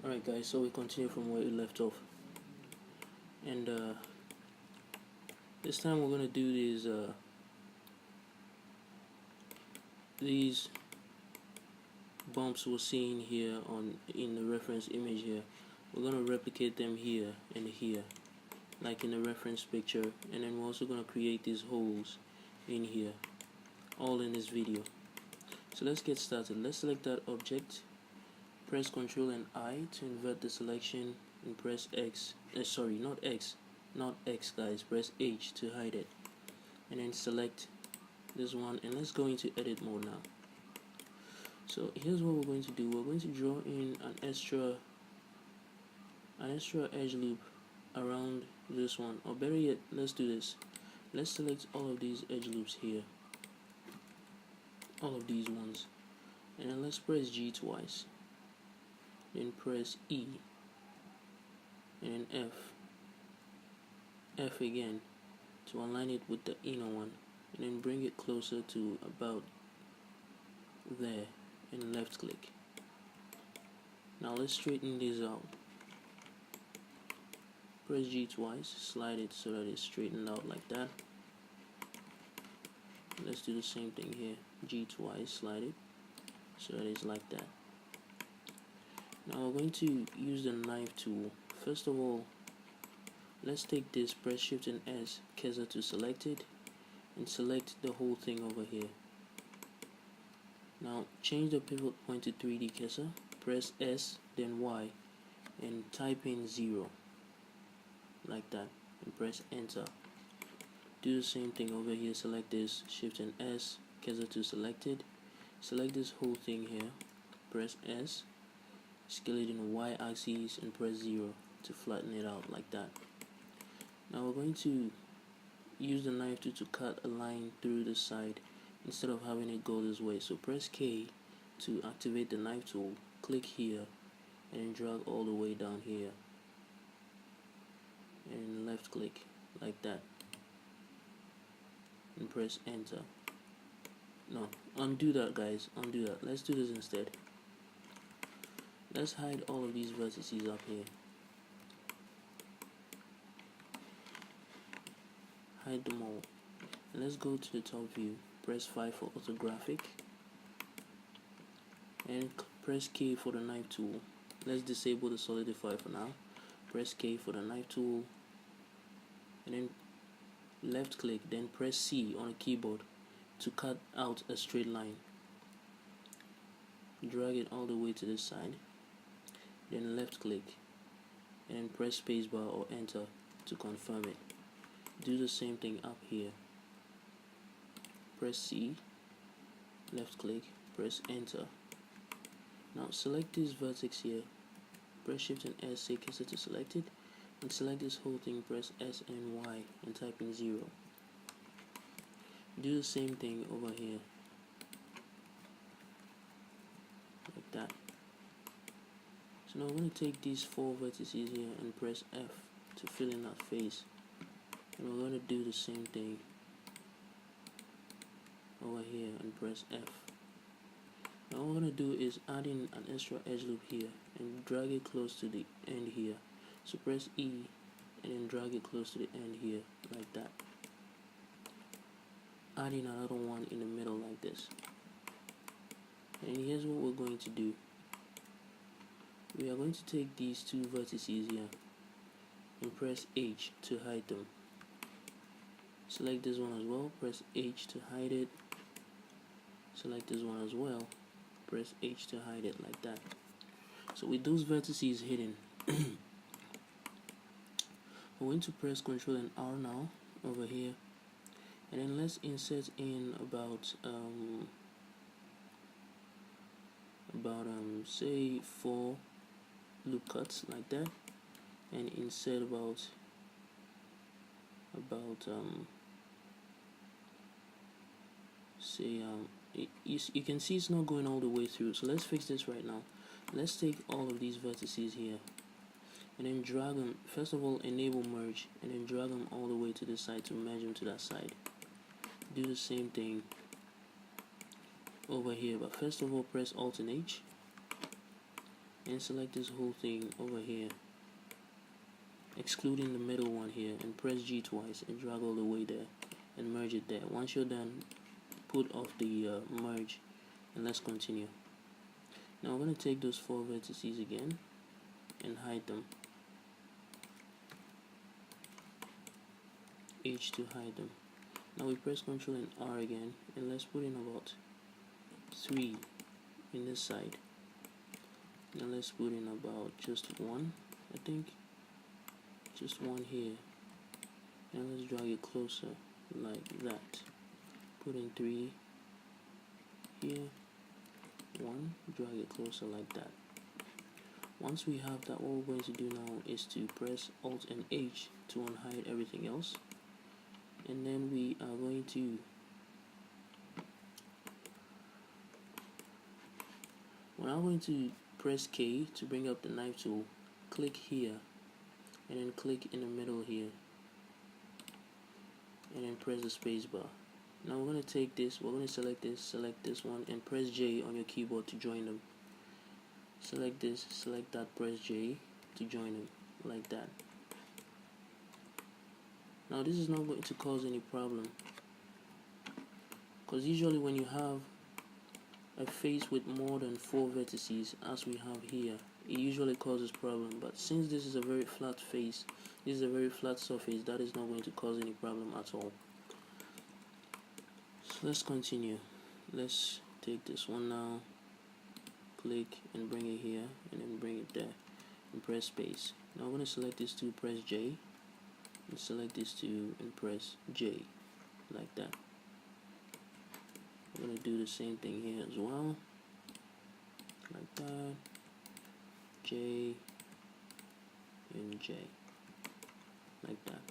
Alright guys, so we continue from where we left off, and this time we're going to do these bumps we're seeing here in the reference image here. We're going to replicate them here and here, like in the reference picture, and then we're also going to create these holes in here, all in this video. So let's get started. Let's select that object, press Ctrl and I to invert the selection, and press X. Sorry, not X guys, press H to hide it, and then select this one, and let's go into edit mode now. So here's what we're going to do. We're going to draw in an extra edge loop around this one, or better yet, let's do this. Let's select all of these edge loops here, all of these ones, and then let's press G twice, then press E, and then F again to align it with the inner one, and then bring it closer to about there, and left click. Now let's straighten this out. Press G twice, slide it so that it's straightened out like that. Let's do the same thing here. G twice, slide it so that it's like that. Now we're going to use the knife tool. First of all, let's take this, press Shift and S, cursor to selected, and select the whole thing over here. Now change the pivot point to 3D cursor, press S, then Y, and type in 0, like that, and press enter. Do the same thing over here. Select this, Shift and S, cursor to selected, select this whole thing here, press S, scale it in the Y axis, and press 0 to flatten it out like that. Now we're going to use the knife tool to cut a line through the side instead of having it go this way. So press K to activate the knife tool, click here, and then drag all the way down here, and left click like that, and press enter. No, undo that guys, undo that. Let's do this instead. Let's hide all of these vertices up here. Hide them all. And let's go to the top view. Press 5 for orthographic, and press K for the knife tool. Let's disable the solidify for now. Press K for the knife tool, and then left click, then press C on the keyboard to cut out a straight line. Drag it all the way to this side, then left click, and then press spacebar or enter to confirm it. Do the same thing up here. Press C, left click, press enter. Now select this vertex here, press Shift and S, say cursor to select it, and select this whole thing, press S and Y, and type in 0. Do the same thing over here, like that. So now I'm going to take these 4 vertices here and press F to fill in that face, and we're going to do the same thing over here and press F. Now what we're going to do is add in an extra edge loop here and drag it close to the end here. So press E and then drag it close to the end here, like that. Add in another one in the middle like this. And here's what we're going to do. We are going to take these 2 vertices here and press H to hide them. Select this one as well, press H to hide it. Select this one as well, press H to hide it, like that. So with those vertices hidden, we're going to press Ctrl and R now over here, and then let's insert in about say 4 loop cuts like that, and insert about say you can see it's not going all the way through, so let's fix this right now. Let's take all of these vertices here and then drag them. First of all, enable merge, and then drag them all the way to this side to merge them to that side. Do the same thing over here, but first of all press Alt and H, and select this whole thing over here, excluding the middle one here, and press G twice and drag all the way there and merge it there. Once you're done, put off the merge, and let's continue. Now we're going to take those 4 vertices again and hide them. H to hide them. Now we press Ctrl and R again, and let's put in about 3 in this side. Now let's put in about just 1, I think, just 1 here, and let's drag it closer like that. Put in 3 here, 1, drag it closer like that. Once we have that, what we're going to do now is to press Alt and H to unhide everything else, and then we are going to press K to bring up the knife tool, click here, and then click in the middle here, and then press the space bar. Now we're going to take this, we're going to select this one, and press J on your keyboard to join them. Select this, select that, press J to join them, like that. Now this is not going to cause any problem, because usually when you have a face with more than 4 vertices, as we have here, it usually causes problem. But since this is a very flat face, this is a very flat surface, that is not going to cause any problem at all. So let's continue. Let's take this one now, click and bring it here, and then bring it there, and press space. Now I'm going to select this two, press J, and select this two and press J, like that. I'm going to do the same thing here as well, like that, J and J, like that.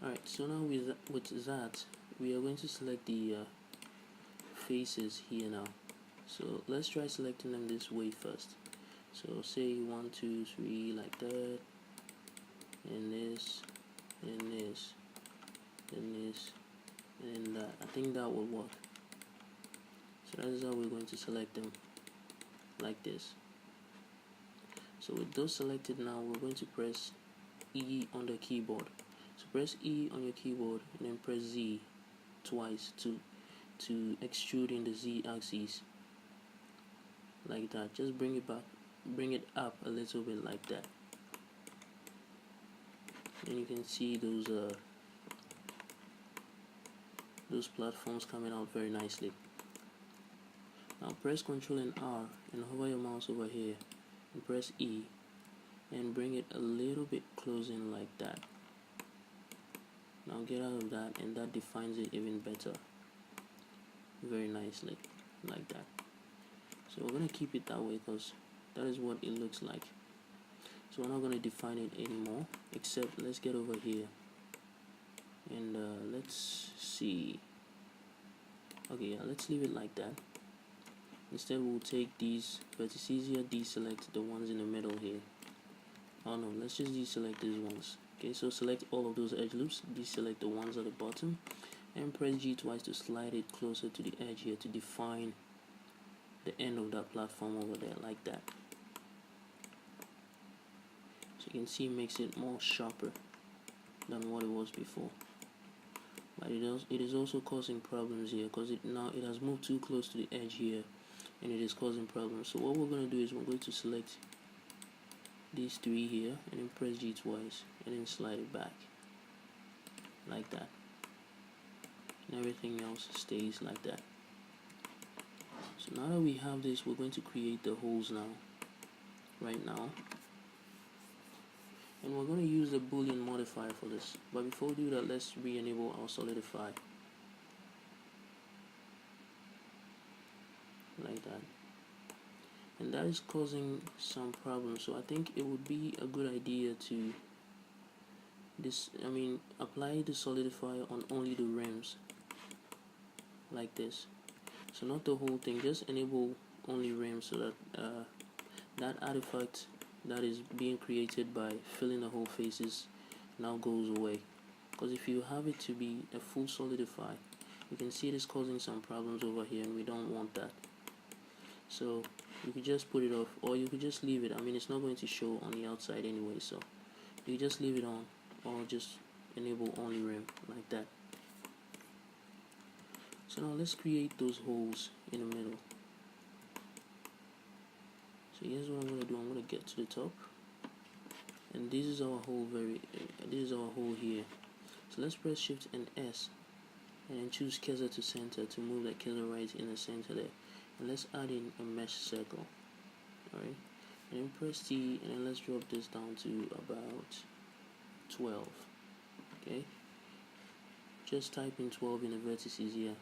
Alright, so now with that, we are going to select the faces here now. So let's try selecting them this way first. So say 1, 2, 3 like that, and this, and this, and this, and that. I think that will work. So that is how we're going to select them, like this. So with those selected now, we're going to press E on the keyboard. So press E on your keyboard and then press Z twice to extrude in the Z axis, like that. Just bring it back, bring it up a little bit like that, and you can see those platforms coming out very nicely. Now press Ctrl and R and hover your mouse over here and press E and bring it a little bit close in like that. Now get out of that, and that defines it even better, very nicely, like that. So we're going to keep it that way because that is what it looks like. So we're not going to define it anymore, except let's get over here and let's see. Okay, yeah, let's leave it like that. Instead we'll take these vertices here, deselect the ones in the middle here. Oh no, let's just deselect these ones. Okay, so select all of those edge loops, deselect the ones at the bottom, and press G twice to slide it closer to the edge here to define the end of that platform over there, like that. So you can see it makes it more sharper than what it was before. But it is also causing problems here because it has moved too close to the edge here, and it is causing problems. So what we're going to do is we're going to select these 3 here and then press G twice and then slide it back like that, and everything else stays like that. So now that we have this, we're going to create the holes now, right now, and we're going to use the Boolean modifier for this. But before we do that, let's re-enable our solidify, like that. And that is causing some problems, so I think it would be a good idea to apply the solidifier on only the rims, like this. So not the whole thing, just enable only rims so that that artifact that is being created by filling the whole faces now goes away. Because if you have it to be a full solidify, you can see it is causing some problems over here, and we don't want that. So you could just put it off, or you could just leave it. I mean, it's not going to show on the outside anyway, so you just leave it on, or just enable only rim like that. So now let's create those holes in the middle. So here's what I'm going to do. I'm going to get to the top, and this is our hole. This is our hole here. So let's press Shift and S, and then choose cursor to center to move that cursor right in the center there. And let's add in a mesh circle. Alright, and then press T, and then let's drop this down to about 12. Okay, just type in 12 in the vertices here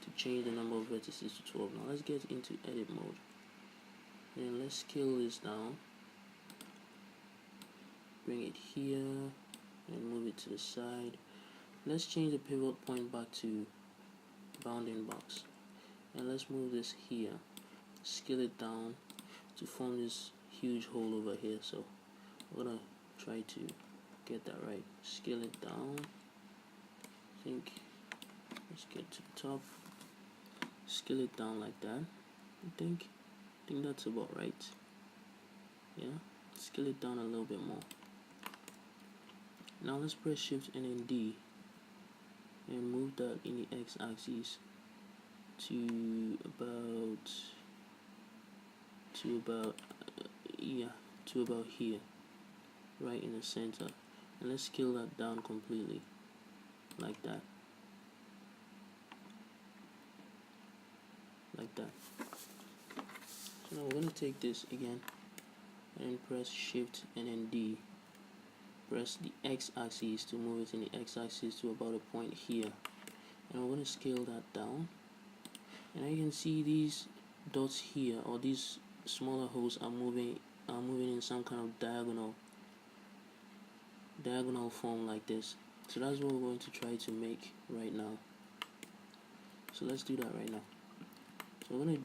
to change the number of vertices to 12. Now let's get into edit mode, and let's scale this down, bring it here, and move it to the side. Let's change the pivot point back to bounding box, and let's move this here, scale it down to form this huge hole over here. So we're gonna try to get that right. Scale it down. Let's get to the top. Scale it down like that. I think that's about right. Yeah. Scale it down a little bit more. Now let's press Shift and then D, and move that in the x-axis to about here, right in the center, and let's scale that down completely like that. So now we're going to take this again and press Shift and then D, press the x-axis to move it in the x-axis to about a point here, and we're going to scale that down. And you can see these dots here, or these smaller holes, are moving in some kind of diagonal form like this. So that's what we're going to try to make right now. So let's do that right now. So we're going to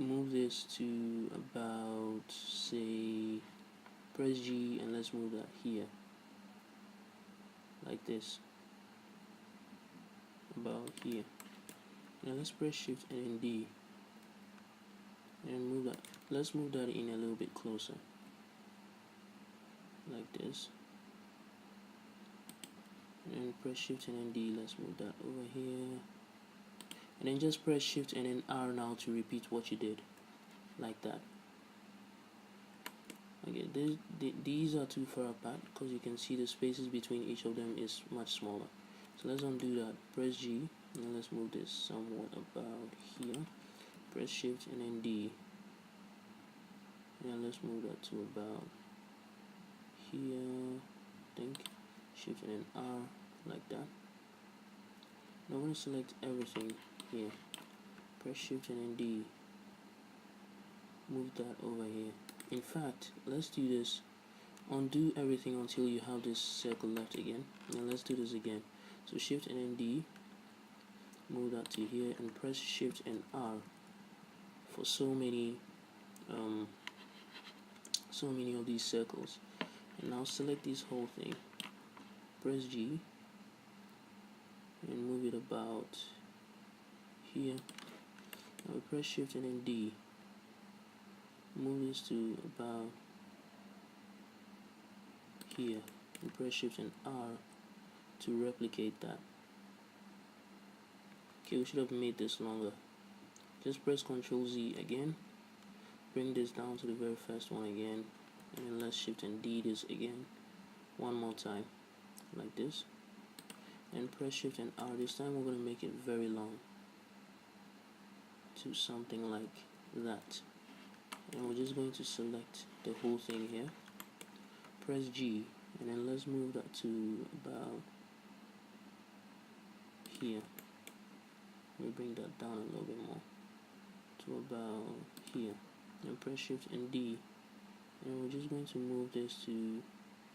move this to about, say, press G, and let's move that here like this, about here. Now let's press Shift and then D, and move that. Let's move that in a little bit closer like this, and press Shift and then D. Let's move that over here, and then just press Shift and then R now to repeat what you did like that. Okay, these are too far apart because you can see the spaces between each of them is much smaller. So let's undo that. Press G, and let's move this somewhat about here. Press Shift and then D, and let's move that to about here. I think Shift and then R like that. Now I'm going to select everything here. Press Shift and then D. Move that over here. In fact, let's do this. Undo everything until you have this circle left again. Now let's do this again. So Shift and then D. Move that to here, and press Shift and R for so many of these circles. And now select this whole thing. Press G and move it about here. Now we press Shift and then D. Move this to about here, and press Shift and R to replicate that. Okay, we should have made this longer. Just press Ctrl Z again, bring this down to the very first one again, and then let's Shift and D this again one more time like this, and press Shift and R. This time we're going to make it very long to something like that. And we're just going to select the whole thing here, press G, and then let's move that to about here. We bring that down a little bit more to about here, and press Shift and D, and we're just going to move this to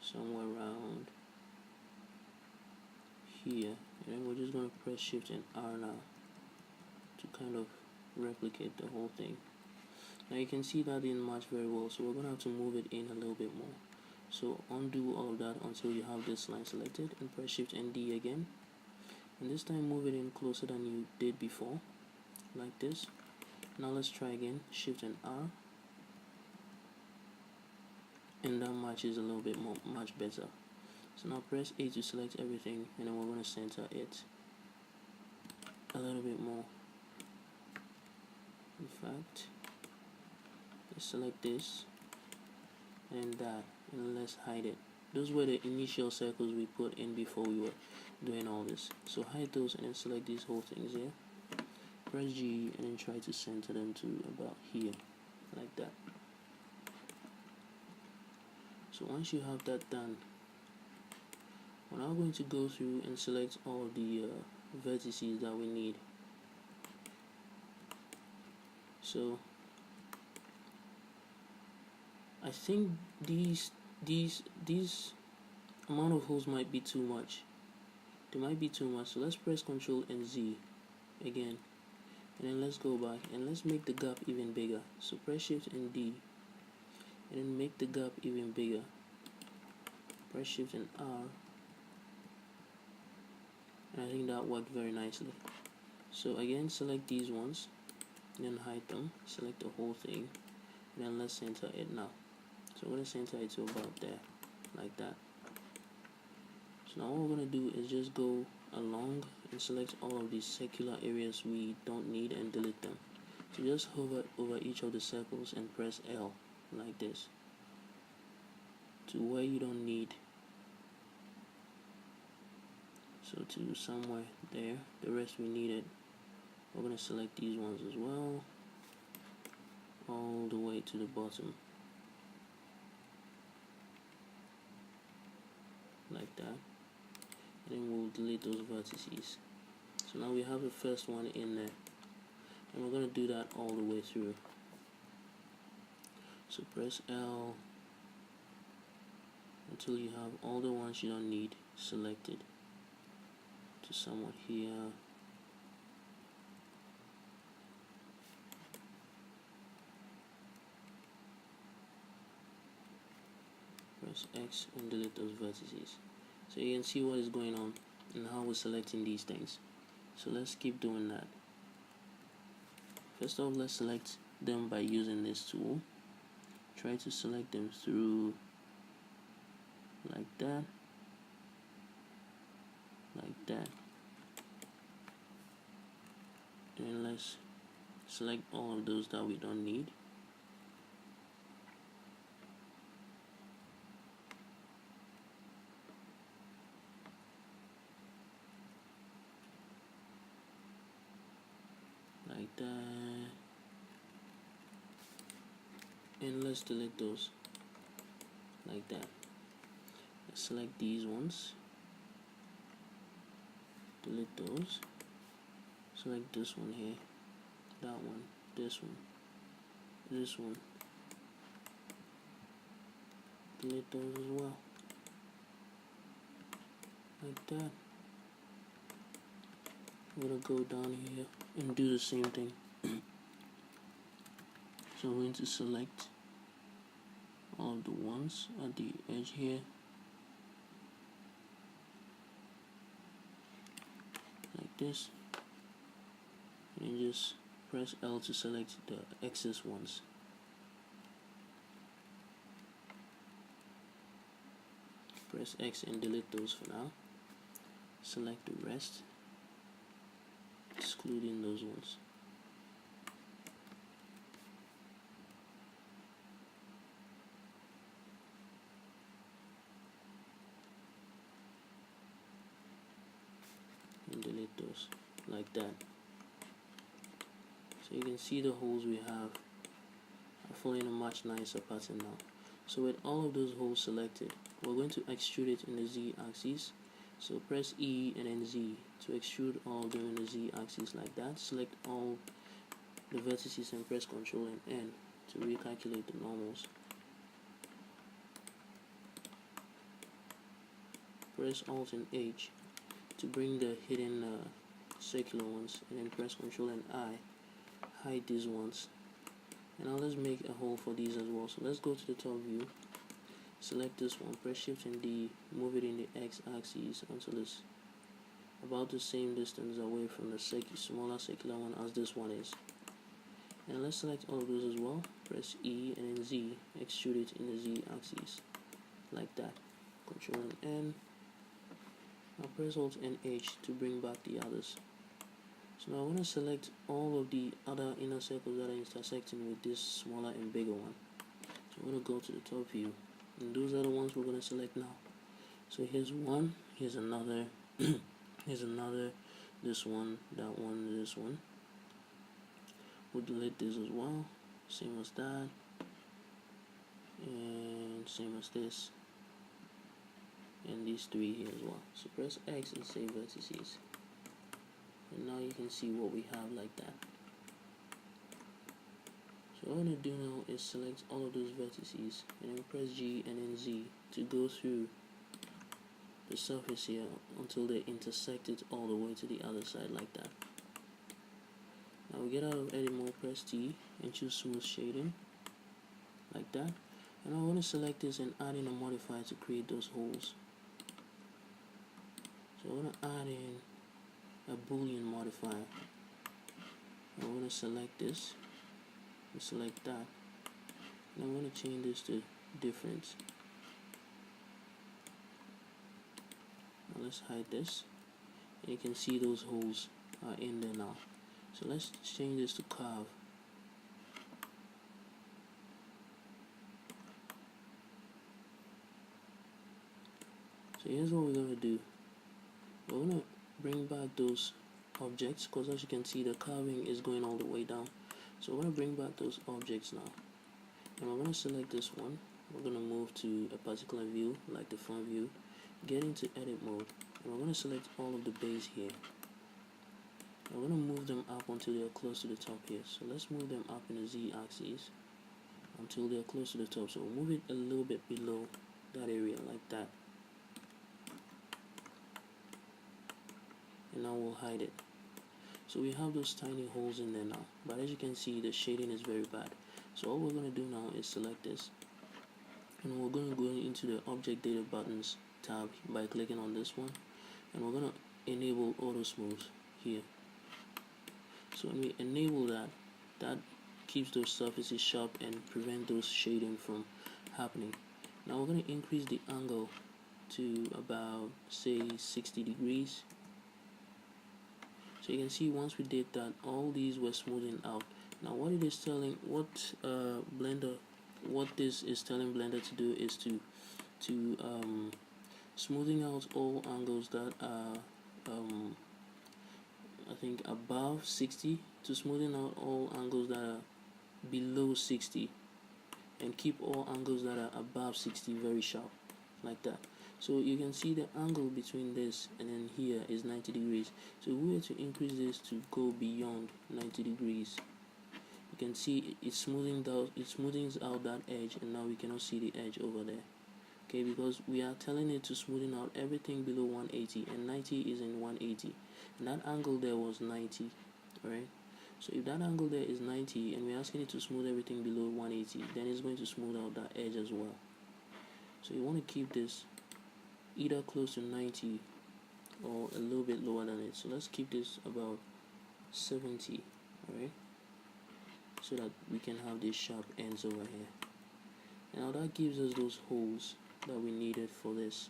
somewhere around here, and then we're just going to press Shift and R now to kind of replicate the whole thing. Now you can see that didn't match very well, so we're going to have to move it in a little bit more. So undo all of that until you have this line selected, and press Shift and D again, and this time move it in closer than you did before, like this. Now let's try again, Shift and R, and that matches a little bit more, much better. So now press A to select everything, and then we're going to center it a little bit more. In fact, let's select this and that, and let's hide it. Those were the initial circles we put in before we were doing all this. So hide those and then select these whole things here. Press G and then try to center them to about here, like that. So once you have that done, we're now going to go through and select all the vertices that we need. So I think these amount of holes might be too much. They might be too much. So let's press Ctrl and Z again, and then let's go back and let's make the gap even bigger. So press Shift and D, and then make the gap even bigger. Press Shift and R, and I think that worked very nicely. So again, select these ones, and then hide them. Select the whole thing, and then let's center it now. So I'm going to center it to about there, like that. So now what we're going to do is just go along and select all of these circular areas we don't need and delete them. So just hover over each of the circles and press L, like this, to where you don't need. So to somewhere there, the rest we needed. We're going to select these ones as well, all the way to the bottom, like that, and then we'll delete those vertices. So now we have the first one in there, and we're going to do that all the way through. So press L until you have all the ones you don't need selected to somewhat here. Press X and delete those vertices. So you can see what is going on and how we're selecting these things. So let's keep doing that. First off, let's select them by using this tool. Try to select them through like that, like that, and let's select all of those that we don't need. Like that, and let's delete those like that. Let's select these ones, delete those, select this one here, that one, this one, this one, delete those as well, like that. I'm gonna go down here and do the same thing. So I'm going to select all of the ones at the edge here, like this, and just press L to select the excess ones. Press X and delete those for now. Select the rest, excluding those ones. And delete those like that. So you can see the holes we have are following a much nicer pattern now. So with all of those holes selected, we're going to extrude it in the Z axis. So press E and then Z to extrude all of them in the Z axis like that. Select all the vertices and press Ctrl and N to recalculate the normals. Press Alt and H to bring the hidden circular ones, and then press Ctrl and I, hide these ones, And now let's make a hole for these as well. So let's go to the top view, select this one, press Shift and D, move it in the X axis until it's about the same distance away from the smaller circular one as this one is. And let's select all of those as well, press E and then Z, extrude it in the Z axis like that. Control and N. Now press Alt and H to bring back the others. So now I want to select all of the other inner circles that are intersecting with this smaller and bigger one. So I'm going to go to the top view, and those are the ones we're going to select now. So here's one, here's another, here's another, this one, that one, this one. We'll delete this as well, same as that, and same as this, and these three here as well. So press X and save vertices. And now you can see what we have like that. So what I'm going to do now is select all of those vertices and then press G and then Z to go through the surface here until they intersect it all the way to the other side like that. Now we get out of edit mode, press T and choose smooth shading like that. And I want to select this and add in a modifier to create those holes. So I want to add in a Boolean modifier. I want to select this and select that, and I want to change this to difference. Now let's hide this, and you can see those holes are in there now. So let's change this to curve. So here's what we're going to do. We're going to bring back those objects, because as you can see the carving is going all the way down. So we're going to bring back those objects now, and we're going to select this one. We're going to move to a particular view like the front view, get into edit mode, and we're going to select all of the base here. We're going to move them up until they're close to the top here. So let's move them up in the Z axis until they're close to the top. So we'll move it a little bit below that area like that, and now we'll hide it. So we have those tiny holes in there now, but as you can see the shading is very bad. So all we're going to do now is select this, and we're going to go into the object data buttons tab by clicking on this one, and we're going to enable auto smooth here. So when we enable that, that keeps those surfaces sharp and prevent those shading from happening. Now we're going to increase the angle to about, say, 60 degrees. So you can see once we did that, all these were smoothing out. Now what it is telling, what this is telling Blender to do is to smoothing out all angles that are I think above 60, to smoothing out all angles that are below 60, and keep all angles that are above 60 very sharp like that. So you can see the angle between this and then here is 90 degrees. So if we were to increase this to go beyond 90 degrees, you can see it smoothing out that edge, and now we cannot see the edge over there. Okay, because we are telling it to smoothing out everything below 180, and 90 is in 180, and that angle there was 90. Alright, so if that angle there is 90 and we're asking it to smooth everything below 180, then it's going to smooth out that edge as well. So you want to keep this either close to 90 or a little bit lower than it. So let's keep this about 70, alright, so that we can have these sharp ends over here. Now that gives us those holes that we needed for this,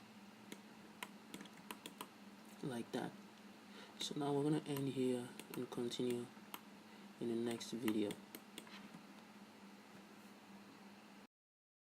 like that. So now we're going to end here and continue in the next video.